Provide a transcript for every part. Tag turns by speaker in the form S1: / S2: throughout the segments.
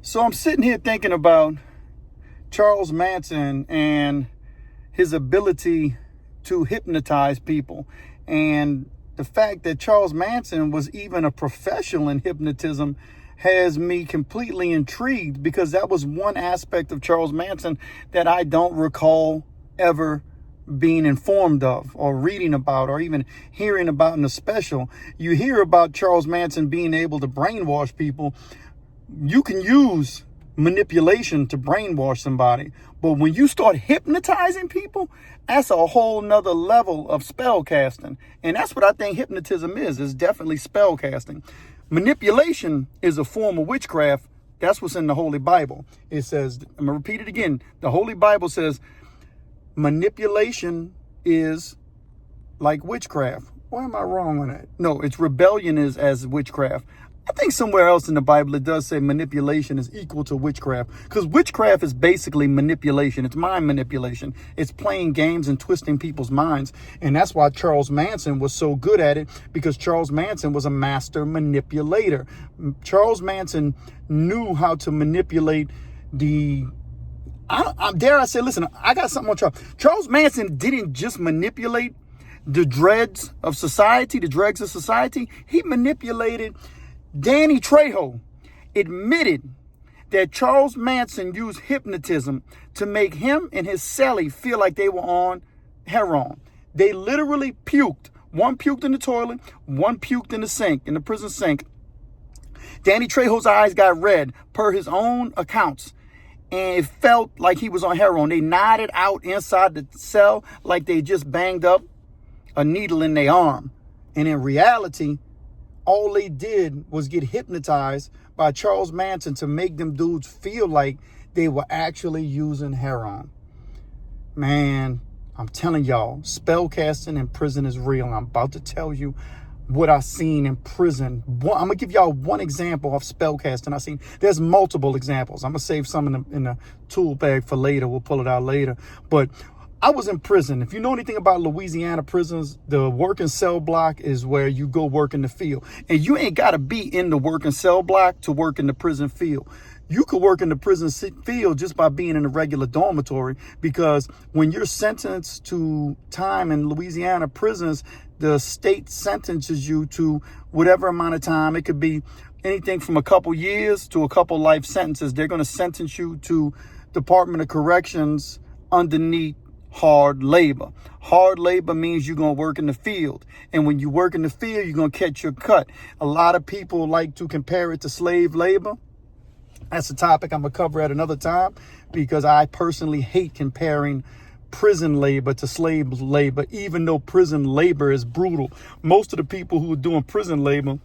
S1: So I'm sitting here thinking about Charles Manson and his ability to hypnotize people. And the fact that Charles Manson was even a professional in hypnotism has me completely intrigued, because that was one aspect of Charles Manson that I don't recall ever being informed of or reading about or even hearing about in a special. You hear about Charles Manson being able to brainwash people. You can use manipulation to brainwash somebody, but when you start hypnotizing people, that's a whole nother level of spell casting. And that's what I think hypnotism is definitely spell casting. Manipulation is a form of witchcraft. That's what's in the Holy Bible. It says, I'm gonna repeat it again, the Holy Bible says manipulation is like witchcraft. Why am I wrong on that? No, it's rebellion is as witchcraft. I think somewhere else in the Bible it does say manipulation is equal to witchcraft, because witchcraft is basically manipulation. It's mind manipulation. It's playing games and twisting people's minds. And that's why Charles Manson was so good at it, because Charles Manson was a master manipulator. Charles Manson knew how to manipulate dare I say, listen, I got something on Charles. Charles Manson didn't just manipulate the dregs of society. He manipulated Danny Trejo. Admitted that Charles Manson used hypnotism to make him and his cellie feel like they were on heroin. They literally puked. One puked in the toilet, one puked in the sink, in the prison sink. Danny Trejo's eyes got red, per his own accounts, and it felt like he was on heroin. They nodded out inside the cell like they just banged up a needle in their arm. And in reality, all they did was get hypnotized by Charles Manson to make them dudes feel like they were actually using heroin. Man, I'm telling y'all, spell casting in prison is real. And I'm about to tell you what I seen in prison. I'm gonna give y'all one example of spell casting I seen. There's multiple examples. I'm gonna save some in the tool bag for later. We'll pull it out later. But I was in prison. If you know anything about Louisiana prisons, the working cell block is where you go work in the field. And you ain't got to be in the working cell block to work in the prison field. You could work in the prison field just by being in a regular dormitory, because when you're sentenced to time in Louisiana prisons, the state sentences you to whatever amount of time. It could be anything from a couple years to a couple life sentences. They're going to sentence you to Department of Corrections underneath hard labor. Hard labor means you're going to work in the field. And when you work in the field, you're going to catch your cut. A lot of people like to compare it to slave labor. That's a topic I'm going to cover at another time, because I personally hate comparing prison labor to slave labor, even though prison labor is brutal. Most of the people who are doing prison labor,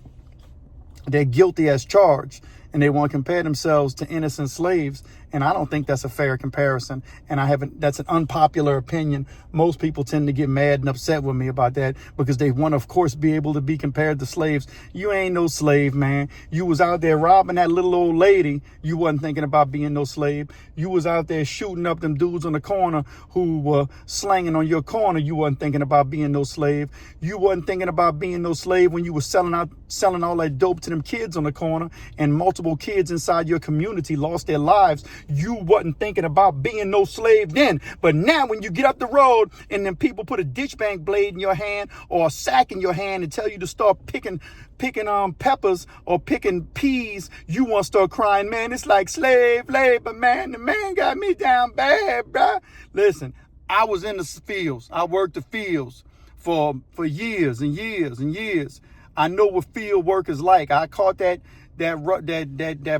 S1: they're guilty as charged, and they want to compare themselves to innocent slaves. And I don't think that's a fair comparison. And that's an unpopular opinion. Most people tend to get mad and upset with me about that, because they want to, of course, be able to be compared to slaves. You ain't no slave, man. You was out there robbing that little old lady. You wasn't thinking about being no slave. You was out there shooting up them dudes on the corner who were slanging on your corner. You wasn't thinking about being no slave. You wasn't thinking about being no slave when you were selling all that dope to them kids on the corner, and multiple kids inside your community lost their lives. You wasn't thinking about being no slave then. But now when you get up the road and then people put a ditch bank blade in your hand or a sack in your hand and tell you to start picking peppers or picking peas, you want to start crying, man, it's like slave labor, man. The man got me down bad, bruh. Listen, I was in the fields. I worked the fields for years and years and years. I know what field work is like. I caught that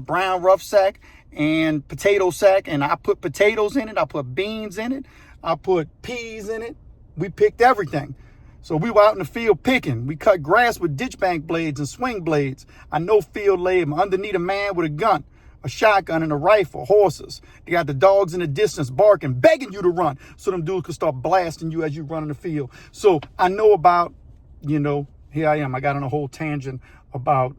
S1: brown rough sack and potato sack, and I put potatoes in it. I put beans in it. I put peas in it. We picked everything. So we were out in the field picking. We cut grass with ditch bank blades and swing blades. I know field labor. Underneath a man with a gun, a shotgun and a rifle, horses. They got the dogs in the distance barking, begging you to run, so them dudes could start blasting you as you run in the field. So I know about, here I am. I got on a whole tangent about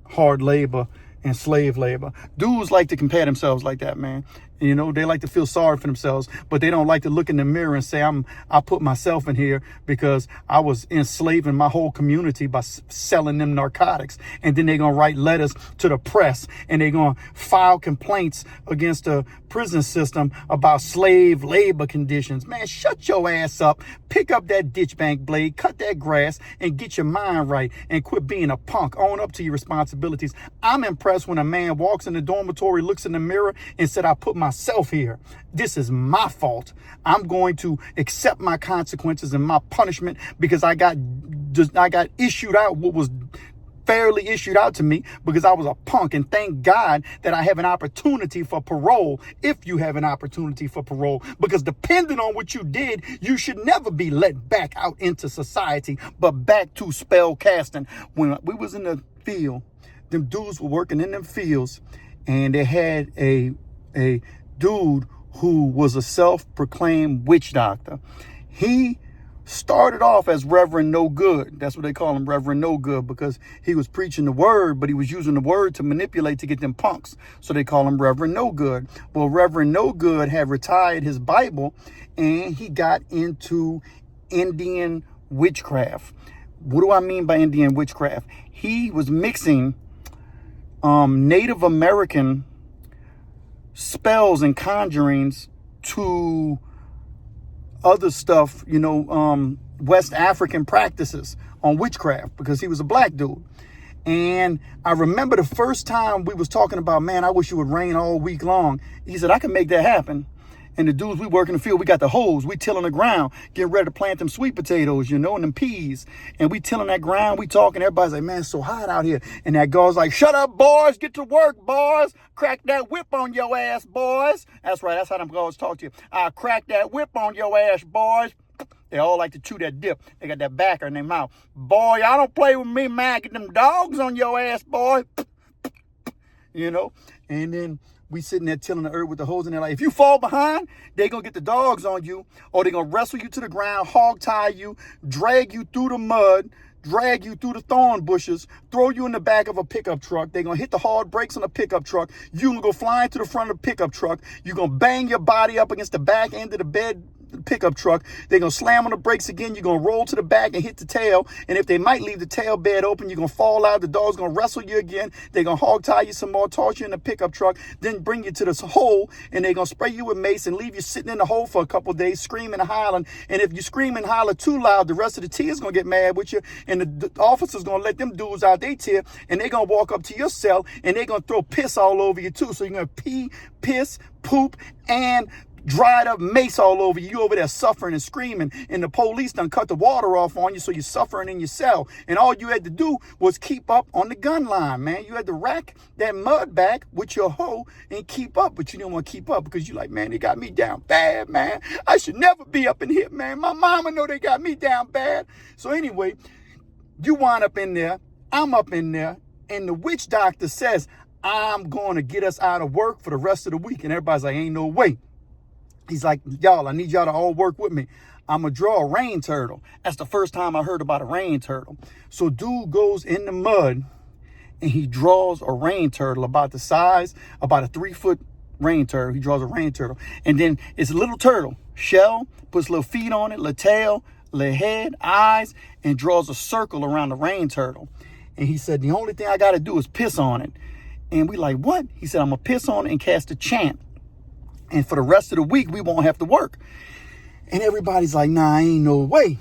S1: hard labor and slave labor. Dudes like to compare themselves like that, man. You know, they like to feel sorry for themselves, but they don't like to look in the mirror and say, I put myself in here because I was enslaving my whole community by selling them narcotics. And then they're going to write letters to the press and they're going to file complaints against the prison system about slave labor conditions. Man, shut your ass up, pick up that ditch bank blade, cut that grass, and get your mind right and quit being a punk. Own up to your responsibilities. I'm impressed when a man walks in the dormitory, looks in the mirror and said, I put myself here. This is my fault. I'm going to accept my consequences and my punishment because I got issued out what was fairly issued out to me because I was a punk. And thank God that I have an opportunity for parole, if you have an opportunity for parole, because depending on what you did, you should never be let back out into society, but back to spell casting. When we was in the field, them dudes were working in them fields, and they had a dude who was a self-proclaimed witch doctor. He started off as Reverend No Good. That's what they call him, Reverend No Good, because he was preaching the word, but he was using the word to manipulate to get them punks. So they call him Reverend No Good. Well, Reverend No Good had retired his Bible and he got into Indian witchcraft. What do I mean by Indian witchcraft? He was mixing Native American spells and conjurings to other stuff, you know, West African practices on witchcraft, because he was a black dude. And I remember the first time we was talking about, man, I wish it would rain all week long. He said, I can make that happen. And the dudes we work in the field, we got the hose, we tilling the ground, getting ready to plant them sweet potatoes, you know, and them peas. And we tilling that ground, we talking, everybody's like, man, it's so hot out here. And that guy's like, shut up, boys, get to work, boys. Crack that whip on your ass, boys. That's right, that's how them guys talk to you. I'll crack that whip on your ass, boys. They all like to chew that dip. They got that backer in their mouth. Boy, y'all don't play with me, man. Get them dogs on your ass, boy. You know, and then we sitting there tilling the earth with the hose in there. Like, if you fall behind, they going to get the dogs on you, or they going to wrestle you to the ground, hog tie you, drag you through the mud, drag you through the thorn bushes, throw you in the back of a pickup truck. They're going to hit the hard brakes on the pickup truck. You're going to go flying to the front of the pickup truck. You're going to bang your body up against the back end of the bed pickup truck. They're going to slam on the brakes again. You're going to roll to the back and hit the tail. And if they might leave the tail bed open, you're going to fall out. The dog's going to wrestle you again. They're going to hog tie you some more, toss you in the pickup truck, then bring you to this hole, and they're going to spray you with mace and leave you sitting in the hole for a couple of days, screaming and hollering. And if you scream and holler too loud, the rest of the tears going to get mad with you, and the officer's going to let them dudes out they tear, and they're going to walk up to your cell, and they're going to throw piss all over you too. So you're going to pee, piss, poop, and dried up mace all over you. You over there suffering and screaming, and the police done cut the water off on you, so you're suffering in your cell. And all you had to do was keep up on the gun line, man. You had to rack that mud back with your hoe and keep up, but you didn't want to keep up because you like, man, they got me down bad, man. I should never be up in here, man. My mama know they got me down bad. So anyway, you wind up in there, I'm up in there, and the witch doctor says, I'm going to get us out of work for the rest of the week. And everybody's like, ain't no way. He's like, y'all, I need y'all to all work with me. I'm going to draw a rain turtle. That's the first time I heard about a rain turtle. So dude goes in the mud and he draws a rain turtle about the size, about a 3-foot rain turtle. He draws a rain turtle. And then it's a little turtle, shell, puts little feet on it, little tail, little head, eyes, and draws a circle around the rain turtle. And he said, the only thing I got to do is piss on it. And we like, what? He said, I'm going to piss on it and cast a chant. And for the rest of the week, we won't have to work. And everybody's like, nah, ain't no way.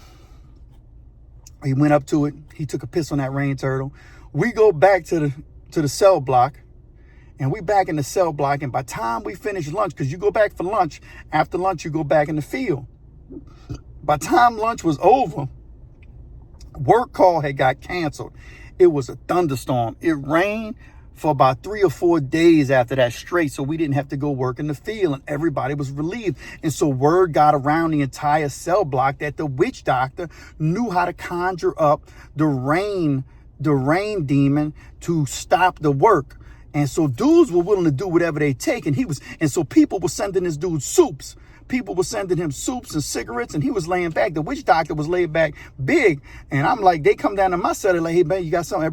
S1: He went up to it. He took a piss on that rain turtle. We go back to the cell block. And we back in the cell block. And by the time we finish lunch, because you go back for lunch, after lunch, you go back in the field. By the time lunch was over, work call had got canceled. It was a thunderstorm. It rained for about 3 or 4 days after that straight, so we didn't have to go work in the field, and everybody was relieved. And so word got around the entire cell block that the witch doctor knew how to conjure up the rain demon to stop the work. And so dudes were willing to do whatever they take, and so people were sending this dude soups. People were sending him soups and cigarettes, and he was laying back. The witch doctor was laid back big. And I'm like, they come down to my cell, they're like, hey, man, you got something?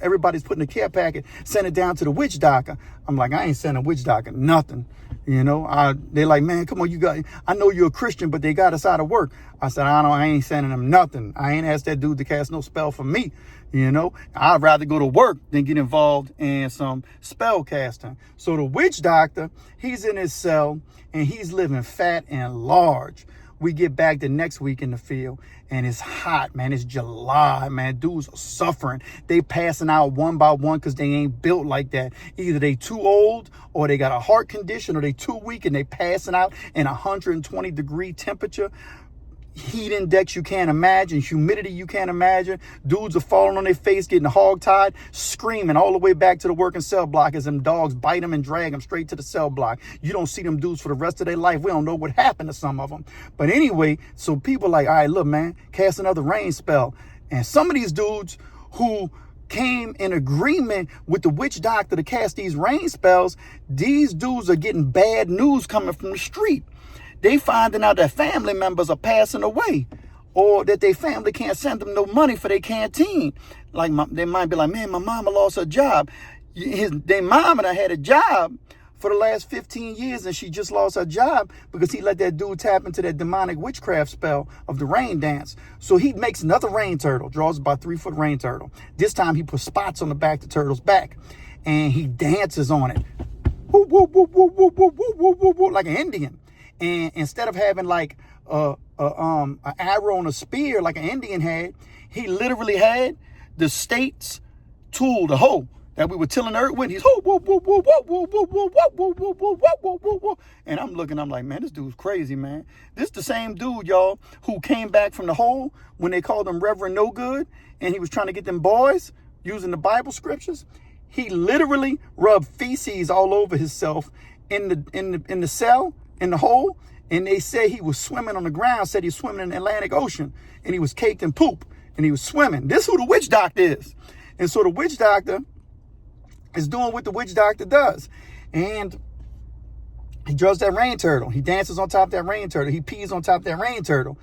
S1: Everybody's putting a care packet, send it down to the witch doctor. I'm like, I ain't sending a witch doctor nothing. You know, they like, man, come on, I know you're a Christian, but they got us out of work. I said, I ain't sending them nothing. I ain't asked that dude to cast no spell for me. You know, I'd rather go to work than get involved in some spell casting. So the witch doctor, he's in his cell and he's living fat and large. We get back the next week in the field and it's hot, man. It's July, man. Dudes are suffering. They passing out one by one because they ain't built like that. Either they too old or they got a heart condition or they too weak and they passing out in 120-degree temperature. Heat index you can't imagine, humidity you can't imagine. Dudes are falling on their face, getting hogtied, screaming all the way back to the working cell block as them dogs bite them and drag them straight to the cell block. You don't see them dudes for the rest of their life. We don't know what happened to some of them. But anyway, so people like, all right, look, man, cast another rain spell. And some of these dudes who came in agreement with the witch doctor to cast these rain spells, these dudes are getting bad news coming from the street. They finding out that family members are passing away or that their family can't send them no money for their canteen. Like they might be like, man, my mama lost her job. Their mama done had a job for the last 15 years and she just lost her job because he let that dude tap into that demonic witchcraft spell of the rain dance. So he makes another rain turtle, draws about 3-foot rain turtle. This time he puts spots on the back of the turtle's back and he dances on it. Woo, woo, woo, woo, woo, woo, woo, woo, woo, like an Indian. And instead of having like an arrow and a spear like an Indian had, he literally had the state's tool, the hoe that we were tilling the earth with. He's ho, whoa, whoa, whoa, whoa, whoa, whoa, whoa, whoa, whoa, whoa, whoa, whoa, whoa, whoa. And I'm like, man, this dude's crazy, man. This the same dude, y'all, who came back from the hole when they called him Reverend No Good, and he was trying to get them boys using the Bible scriptures. He literally rubbed feces all over himself in the cell. In the hole, and they say he was swimming on the ground, said he was swimming in the Atlantic Ocean, and he was caked in poop, and he was swimming. This is who the witch doctor is. And so the witch doctor is doing what the witch doctor does. And he draws that rain turtle. He dances on top of that rain turtle. He pees on top of that rain turtle.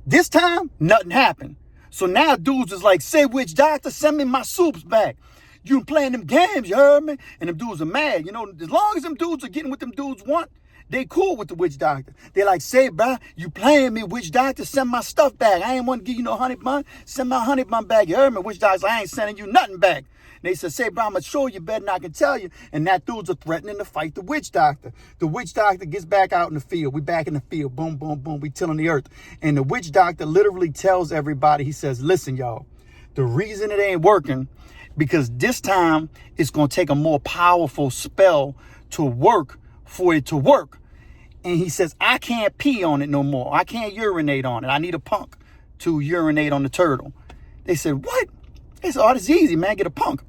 S1: This time, nothing happened. So now dudes is like, say, witch doctor, send me my soups back. You playing them games, you heard me? And them dudes are mad. You know, as long as them dudes are getting what them dudes want, they cool with the witch doctor. They like, say, bro, you playing me, witch doctor, send my stuff back. I ain't want to give you no honey bun. Send my honey bun back. You heard me, witch doctor, I ain't sending you nothing back. They said, say, bro, I'm going to show you better than I can tell you. And that dudes are threatening to fight the witch doctor. The witch doctor gets back out in the field. We back in the field. Boom, boom, boom. We tilling the earth. And the witch doctor literally tells everybody, he says, listen, y'all, the reason it ain't working, because this time it's going to take a more powerful spell to work for it to work. And he says, I can't pee on it no more. I can't urinate on it. I need a punk to urinate on the turtle. They said, what? They said, oh, this is easy, man. Get a punk.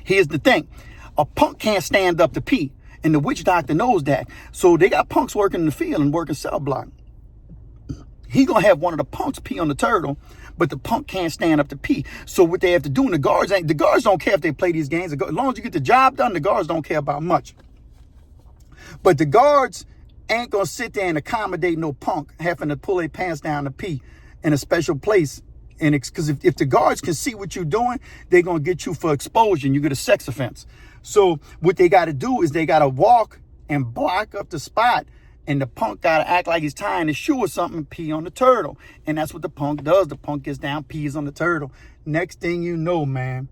S1: Here's the thing. A punk can't stand up to pee. And the witch doctor knows that. So they got punks working in the field and working cell block. He going to have one of the punks pee on the turtle, but the punk can't stand up to pee. So what they have to do, and the guards don't care if they play these games. As long as you get the job done, the guards don't care about much. But the guards ain't gonna sit there and accommodate no punk having to pull their pants down to pee in a special place. And because if the guards can see what you're doing, they're gonna get you for exposure and you get a sex offense. So what they gotta do is they gotta walk and block up the spot, and the punk gotta act like he's tying his shoe or something and pee on the turtle. And that's what the punk does. The punk gets down, pees on the turtle. Next thing you know, man,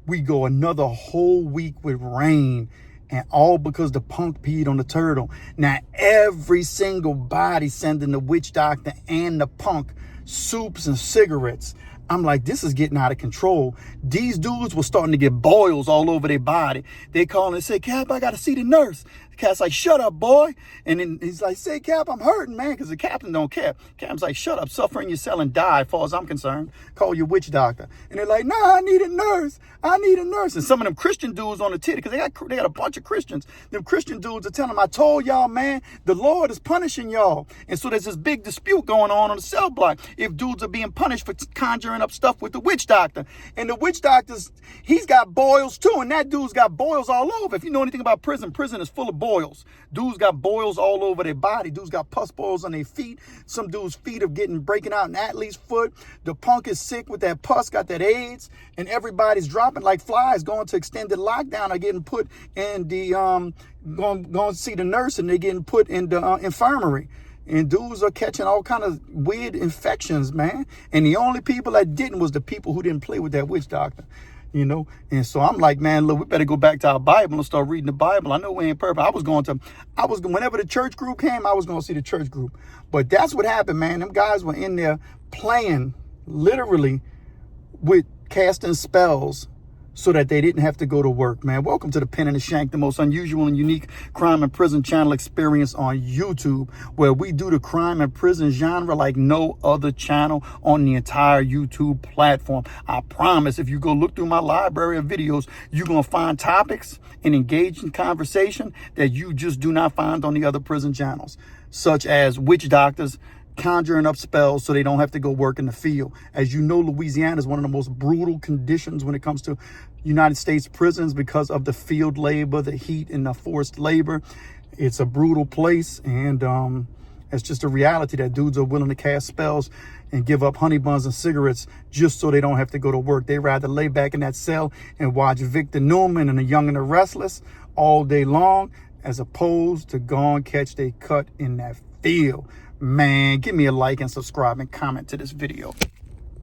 S1: we go another whole week with rain. And all because the punk peed on the turtle. Now, every single body sending the witch doctor and the punk soups and cigarettes. I'm like, this is getting out of control. These dudes were starting to get boils all over their body. They call and say, Cap, I got to see the nurse. The cat's like, shut up, boy. And then he's like, say, Cap, I'm hurting, man, because the captain don't care. Captain's like, shut up, suffer in your cell and die, as far as I'm concerned. Call your witch doctor. And they're like, nah, I need a nurse. I need a nurse. And some of them Christian dudes on the titty, because they got a bunch of Christians. Them Christian dudes are telling them, I told y'all, man, the Lord is punishing y'all. And so there's this big dispute going on the cell block. If dudes are being punished for conjuring up stuff with the witch doctor. And the witch doctor's, he's got boils too. And that dude's got boils all over. If you know anything about prison, prison is full of boils. Dudes got boils all over their body. Dudes got pus boils on their feet. Some dudes' feet are breaking out an athlete's foot. The punk is sick with that pus, got that AIDS, and everybody's dropping like flies, going to extended lockdown, or getting put in the going to see the nurse, and they're getting put in the infirmary. And dudes are catching all kind of weird infections, man. And the only people that didn't was the people who didn't play with that witch doctor. You know, and so I'm like, man, look, we better go back to our Bible and start reading the Bible. I know we ain't perfect. Whenever the church group came, I was going to see the church group. But that's what happened, man. Them guys were in there playing literally with casting spells so that they didn't have to go to work, man. Welcome to the Pen and the Shank, the most unusual and unique crime and prison channel experience on YouTube, where we do the crime and prison genre like no other channel on the entire YouTube platform. I promise if you go look through my library of videos, you're going to find topics and engage in conversation that you just do not find on the other prison channels, such as witch doctors conjuring up spells so they don't have to go work in the field. As you know, Louisiana is one of the most brutal conditions when it comes to United States prisons because of the field labor, the heat, and the forced labor. It's a brutal place, and it's just a reality that dudes are willing to cast spells and give up honey buns and cigarettes just so they don't have to go to work. They rather lay back in that cell and watch Victor Newman and The Young and the Restless all day long, as opposed to go and catch their cut in that field. Man, give me a like and subscribe and comment to this video.